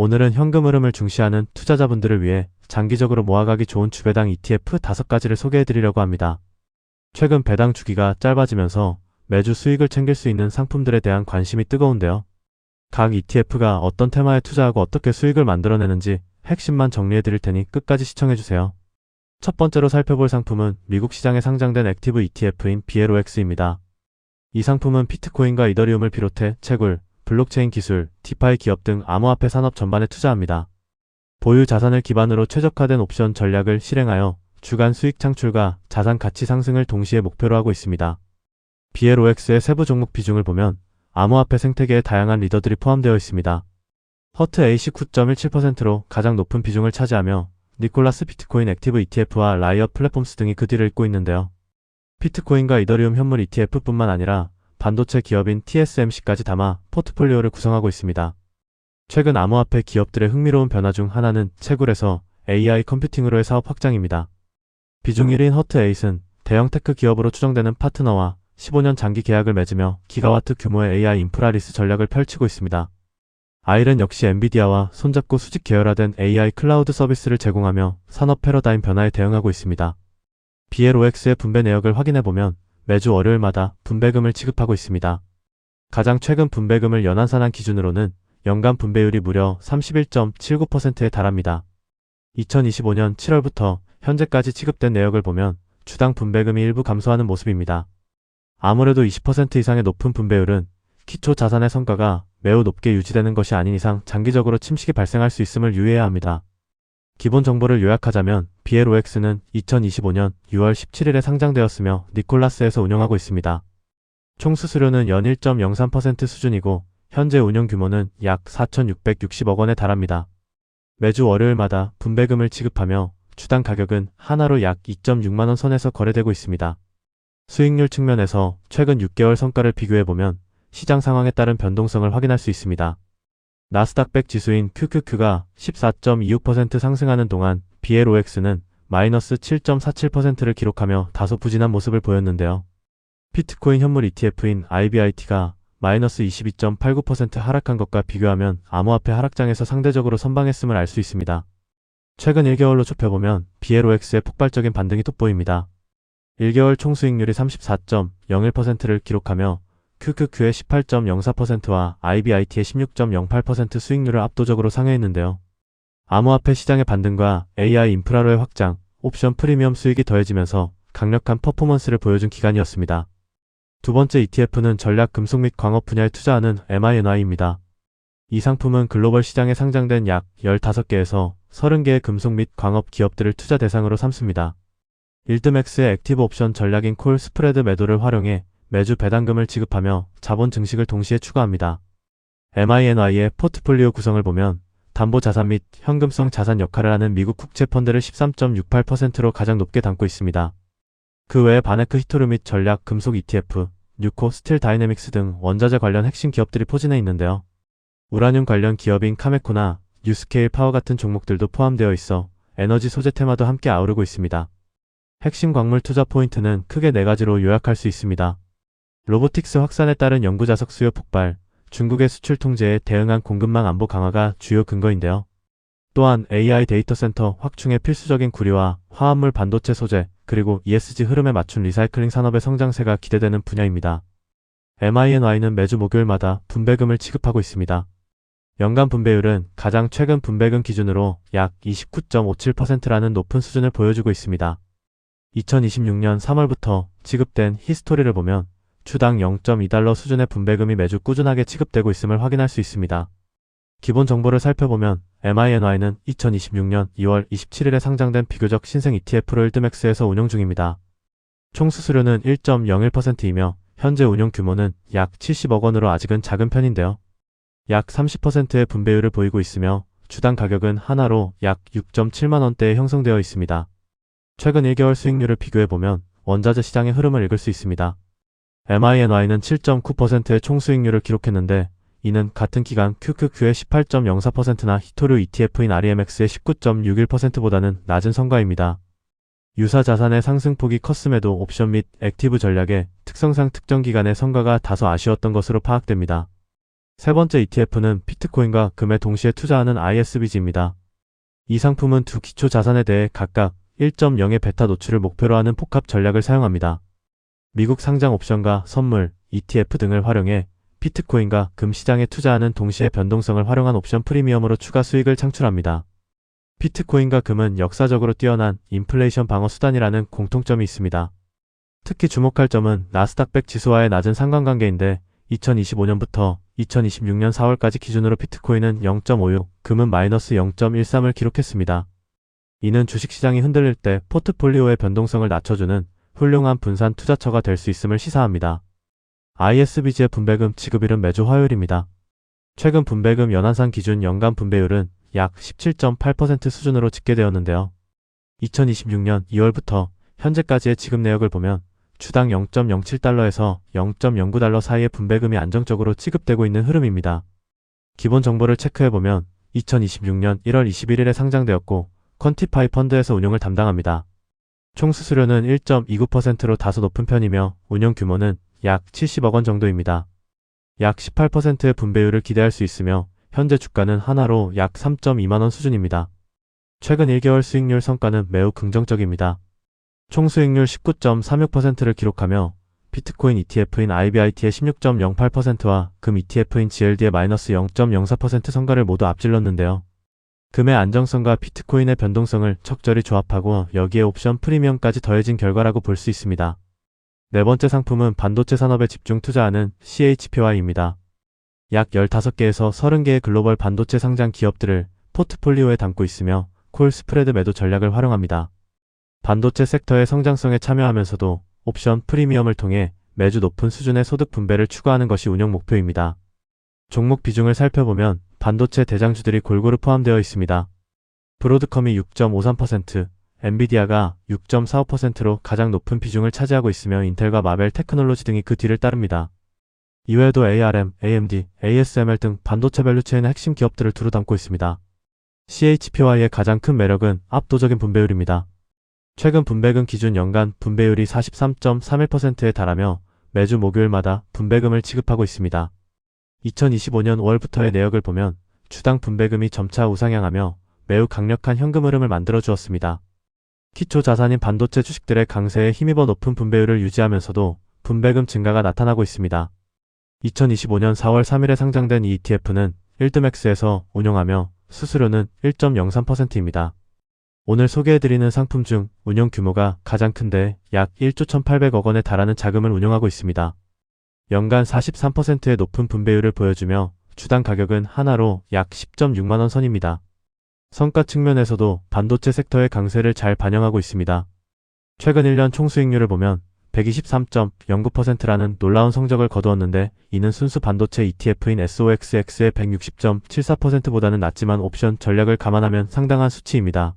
오늘은 현금 흐름을 중시하는 투자자분들을 위해 장기적으로 모아가기 좋은 주배당 ETF 5가지를 소개해드리려고 합니다. 최근 배당 주기가 짧아지면서 매주 수익을 챙길 수 있는 상품들에 대한 관심이 뜨거운데요. 각 ETF가 어떤 테마에 투자하고 어떻게 수익을 만들어내는지 핵심만 정리해드릴 테니 끝까지 시청해주세요. 첫 번째로 살펴볼 상품은 미국 시장에 상장된 액티브 ETF인 BLOX입니다. 이 상품은 비트코인과 이더리움을 비롯해 채굴, 블록체인 기술, 디파이 기업 등 암호화폐 산업 전반에 투자합니다. 보유 자산을 기반으로 최적화된 옵션 전략을 실행하여 주간 수익 창출과 자산 가치 상승을 동시에 목표로 하고 있습니다. BLOX의 세부 종목 비중을 보면 암호화폐 생태계의 다양한 리더들이 포함되어 있습니다. 허트 AC 9.17%로 가장 높은 비중을 차지하며 니콜라스 비트코인 액티브 ETF와 라이엇 플랫폼스 등이 그 뒤를 잇고 있는데요. 비트코인과 이더리움 현물 ETF뿐만 아니라 반도체 기업인 TSMC까지 담아 포트폴리오를 구성하고 있습니다. 최근 암호화폐 기업들의 흥미로운 변화 중 하나는 채굴에서 AI 컴퓨팅으로의 사업 확장입니다. 비중 1인 허트8은 대형 테크 기업으로 추정되는 파트너와 15년 장기 계약을 맺으며 기가와트 규모의 AI 인프라 리스 전략을 펼치고 있습니다. 아일은 역시 엔비디아와 손잡고 수직 계열화된 AI 클라우드 서비스를 제공하며 산업 패러다임 변화에 대응하고 있습니다. BLOX의 분배 내역을 확인해보면 매주 월요일마다 분배금을 지급하고 있습니다. 가장 최근 분배금을 연환산한 기준으로는 연간 분배율이 무려 31.79%에 달합니다. 2025년 7월부터 현재까지 지급된 내역을 보면 주당 분배금이 일부 감소하는 모습입니다. 아무래도 20% 이상의 높은 분배율은 기초 자산의 성과가 매우 높게 유지되는 것이 아닌 이상 장기적으로 침식이 발생할 수 있음을 유의해야 합니다. 기본 정보를 요약하자면 BLOX는 2025년 6월 17일에 상장되었으며 니콜라스에서 운영하고 있습니다. 총 수수료는 연 1.03% 수준이고 현재 운영 규모는 약 4,660억 원에 달합니다. 매주 월요일마다 분배금을 지급하며 주당 가격은 하나로 약 2.6만원 선에서 거래되고 있습니다. 수익률 측면에서 최근 6개월 성과를 비교해보면 시장 상황에 따른 변동성을 확인할 수 있습니다. 나스닥 100 지수인 QQQ가 14.26% 상승하는 동안 BLOX는 마이너스 7.47%를 기록하며 다소 부진한 모습을 보였는데요. 비트코인 현물 ETF인 IBIT가 마이너스 22.89% 하락한 것과 비교하면 암호화폐 하락장에서 상대적으로 선방했음을 알 수 있습니다. 최근 1개월로 좁혀보면 BLOX의 폭발적인 반등이 돋보입니다. 1개월 총수익률이 34.01%를 기록하며 QQQ의 18.04%와 IBIT의 16.08% 수익률을 압도적으로 상회했는데요. 암호화폐 시장의 반등과 AI 인프라로의 확장, 옵션 프리미엄 수익이 더해지면서 강력한 퍼포먼스를 보여준 기간이었습니다. 두 번째 ETF는 전략 금속 및 광업 분야에 투자하는 MINY입니다. 이 상품은 글로벌 시장에 상장된 약 15개에서 30개의 금속 및 광업 기업들을 투자 대상으로 삼습니다. 일드맥스의 액티브 옵션 전략인 콜 스프레드 매도를 활용해 매주 배당금을 지급하며 자본 증식을 동시에 추가합니다. MINY의 포트폴리오 구성을 보면 담보자산 및 현금성 자산 역할을 하는 미국 국채펀드를 13.68%로 가장 높게 담고 있습니다. 그 외에 바네크 히토류 및 전략 금속 ETF, 뉴코 스틸 다이내믹스 등 원자재 관련 핵심 기업들이 포진해 있는데요. 우라늄 관련 기업인 카메코나 뉴스케일 파워 같은 종목들도 포함되어 있어 에너지 소재 테마도 함께 아우르고 있습니다. 핵심 광물 투자 포인트는 크게 4가지로 요약할 수 있습니다. 로보틱스 확산에 따른 연구자석 수요 폭발, 중국의 수출 통제에 대응한 공급망 안보 강화가 주요 근거인데요. 또한 AI 데이터 센터 확충의 필수적인 구리와 화합물 반도체 소재, 그리고 ESG 흐름에 맞춘 리사이클링 산업의 성장세가 기대되는 분야입니다. MINY는 매주 목요일마다 분배금을 지급하고 있습니다. 연간 분배율은 가장 최근 분배금 기준으로 약 29.57%라는 높은 수준을 보여주고 있습니다. 2026년 3월부터 지급된 히스토리를 보면 주당 0.2달러 수준의 분배금이 매주 꾸준하게 지급되고 있음을 확인할 수 있습니다. 기본 정보를 살펴보면 MINY는 2026년 2월 27일에 상장된 비교적 신생 ETF로 일드맥스에서 운용 중입니다. 총 수수료는 1.01%이며 현재 운용 규모는 약 70억 원으로 아직은 작은 편인데요. 약 30%의 분배율을 보이고 있으며 주당 가격은 하나로 약 6.7만원대에 형성되어 있습니다. 최근 1개월 수익률을 비교해보면 원자재 시장의 흐름을 읽을 수 있습니다. MINY는 7.9%의 총수익률을 기록했는데 이는 같은 기간 QQQ의 18.04%나 히토류 ETF인 REMX의 19.61%보다는 낮은 성과입니다. 유사 자산의 상승폭이 컸음에도 옵션 및 액티브 전략의 특성상 특정 기간의 성과가 다소 아쉬웠던 것으로 파악됩니다. 세 번째 ETF는 비트코인과 금에 동시에 투자하는 ISBG입니다. 이 상품은 두 기초 자산에 대해 각각 1.0의 베타 노출을 목표로 하는 복합 전략을 사용합니다. 미국 상장 옵션과 선물, ETF 등을 활용해 비트코인과 금 시장에 투자하는 동시에 변동성을 활용한 옵션 프리미엄으로 추가 수익을 창출합니다. 비트코인과 금은 역사적으로 뛰어난 인플레이션 방어 수단이라는 공통점이 있습니다. 특히 주목할 점은 나스닥 100 지수와의 낮은 상관관계인데 2025년부터 2026년 4월까지 기준으로 비트코인은 0.56, 금은 마이너스 0.13을 기록했습니다. 이는 주식시장이 흔들릴 때 포트폴리오의 변동성을 낮춰주는 훌륭한 분산 투자처가 될 수 있음을 시사합니다. ISBG의 분배금 지급일은 매주 화요일입니다. 최근 분배금 연한상 기준 연간 분배율은 약 17.8% 수준으로 집계되었는데요. 2026년 2월부터 현재까지의 지급 내역을 보면 주당 0.07달러에서 0.09달러 사이의 분배금이 안정적으로 지급되고 있는 흐름입니다. 기본 정보를 체크해보면 2026년 1월 21일에 상장되었고 퀀티파이 펀드에서 운용을 담당합니다. 총 수수료는 1.29%로 다소 높은 편이며 운용 규모는 약 70억 원 정도입니다. 약 18%의 분배율을 기대할 수 있으며 현재 주가는 하나로 약 3.2만 원 수준입니다. 최근 1개월 수익률 성과는 매우 긍정적입니다. 총 수익률 19.36%를 기록하며 비트코인 ETF인 IBIT의 16.08%와 금 ETF인 GLD의 마이너스 0.04% 성과를 모두 앞질렀는데요. 금의 안정성과 비트코인의 변동성을 적절히 조합하고 여기에 옵션 프리미엄까지 더해진 결과라고 볼 수 있습니다. 네 번째 상품은 반도체 산업에 집중 투자하는 CHPY입니다. 약 15개에서 30개의 글로벌 반도체 상장 기업들을 포트폴리오에 담고 있으며 콜 스프레드 매도 전략을 활용합니다. 반도체 섹터의 성장성에 참여하면서도 옵션 프리미엄을 통해 매주 높은 수준의 소득 분배를 추구하는 것이 운영 목표입니다. 종목 비중을 살펴보면 반도체 대장주들이 골고루 포함되어 있습니다. 브로드컴이 6.53%, 엔비디아가 6.45%로 가장 높은 비중을 차지하고 있으며 인텔과 마벨 테크놀로지 등이 그 뒤를 따릅니다. 이외에도 ARM, AMD, ASML 등 반도체 밸류체인의 핵심 기업들을 두루 담고 있습니다. CHPY의 가장 큰 매력은 압도적인 분배율입니다. 최근 분배금 기준 연간 분배율이 43.31%에 달하며 매주 목요일마다 분배금을 지급하고 있습니다. 2025년 5월부터의 내역을 보면 주당 분배금이 점차 우상향하며 매우 강력한 현금 흐름을 만들어 주었습니다. 기초 자산인 반도체 주식들의 강세에 힘입어 높은 분배율을 유지하면서도 분배금 증가가 나타나고 있습니다. 2025년 4월 3일에 상장된 이 ETF는 1드맥스에서 운용하며 수수료는 1.03%입니다. 오늘 소개해드리는 상품 중 운용 규모가 가장 큰데 약 1조 1,800억 원에 달하는 자금을 운용하고 있습니다. 연간 43%의 높은 분배율을 보여주며 주당 가격은 하나로 약 10.6만 원 선입니다. 성과 측면에서도 반도체 섹터의 강세를 잘 반영하고 있습니다. 최근 1년 총수익률을 보면 123.09%라는 놀라운 성적을 거두었는데 이는 순수 반도체 ETF인 SOXX의 160.74%보다는 낮지만 옵션 전략을 감안하면 상당한 수치입니다.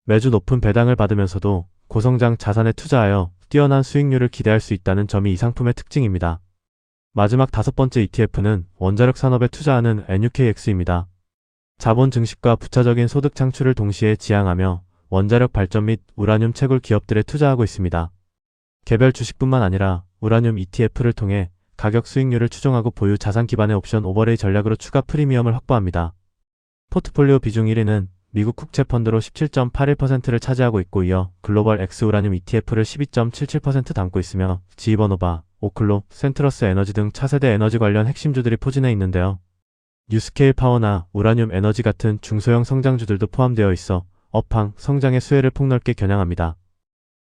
매주 높은 배당을 받으면서도 고성장 자산에 투자하여 뛰어난 수익률을 기대할 수 있다는 점이 이 상품의 특징입니다. 마지막 다섯 번째 ETF는 원자력 산업에 투자하는 NUKX입니다. 자본 증식과 부차적인 소득 창출을 동시에 지향하며 원자력 발전 및 우라늄 채굴 기업들에 투자하고 있습니다. 개별 주식뿐만 아니라 우라늄 ETF를 통해 가격 수익률을 추정하고 보유 자산 기반의 옵션 오버레이 전략으로 추가 프리미엄을 확보합니다. 포트폴리오 비중 1위는 미국 국채 펀드로 17.81%를 차지하고 있고 이어 글로벌 X 우라늄 ETF를 12.77% 담고 있으며 지이버노바, 오클로, 센트러스 에너지 등 차세대 에너지 관련 핵심주들이 포진해 있는데요. 뉴스케일 파워나 우라늄 에너지 같은 중소형 성장주들도 포함되어 있어 업황, 성장의 수혜를 폭넓게 겨냥합니다.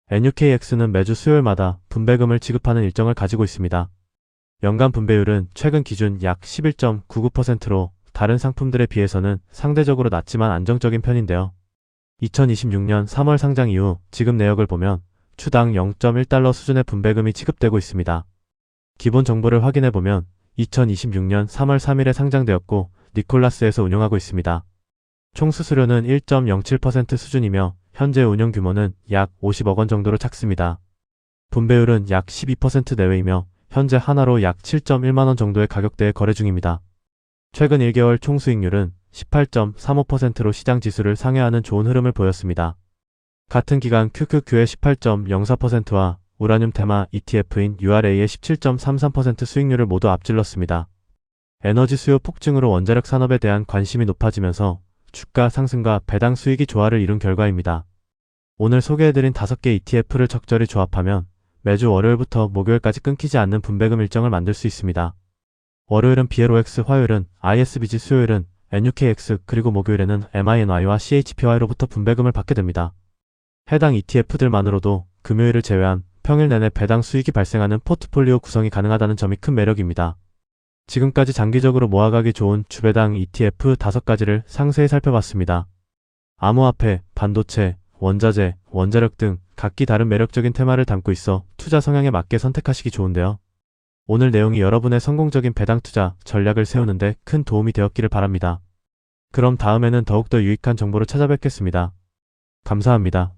NUKX는 매주 수요일마다 분배금을 지급하는 일정을 가지고 있습니다. 연간 분배율은 최근 기준 약 11.99%로 다른 상품들에 비해서는 상대적으로 낮지만 안정적인 편인데요. 2026년 3월 상장 이후 지급 내역을 보면 추당 0.1달러 수준의 분배금이 지급되고 있습니다. 기본 정보를 확인해보면 2026년 3월 3일에 상장되었고 니콜라스에서 운영하고 있습니다. 총 수수료는 1.07% 수준이며 현재 운용 규모는 약 50억 원 정도로 작습니다. 분배율은 약 12% 내외이며 현재 하나로 약 7.1만 원 정도의 가격대에 거래 중입니다. 최근 1개월 총 수익률은 18.35%로 시장 지수를 상회하는 좋은 흐름을 보였습니다. 같은 기간 QQQ의 18.04%와 우라늄 테마 ETF인 URA의 17.33% 수익률을 모두 앞질렀습니다. 에너지 수요 폭증으로 원자력 산업에 대한 관심이 높아지면서 주가 상승과 배당 수익이 조화를 이룬 결과입니다. 오늘 소개해드린 5개 ETF를 적절히 조합하면 매주 월요일부터 목요일까지 끊기지 않는 분배금 일정을 만들 수 있습니다. 월요일은 BLOX, 화요일은 ISBG, 수요일은 NUKX, 그리고 목요일에는 MINY와 CHPY로부터 분배금을 받게 됩니다. 해당 ETF들만으로도 금요일을 제외한 평일 내내 배당 수익이 발생하는 포트폴리오 구성이 가능하다는 점이 큰 매력입니다. 지금까지 장기적으로 모아가기 좋은 주배당 ETF 5가지를 상세히 살펴봤습니다. 암호화폐, 반도체, 원자재, 원자력 등 각기 다른 매력적인 테마를 담고 있어 투자 성향에 맞게 선택하시기 좋은데요. 오늘 내용이 여러분의 성공적인 배당 투자 전략을 세우는데 큰 도움이 되었기를 바랍니다. 그럼 다음에는 더욱더 유익한 정보로 찾아뵙겠습니다. 감사합니다.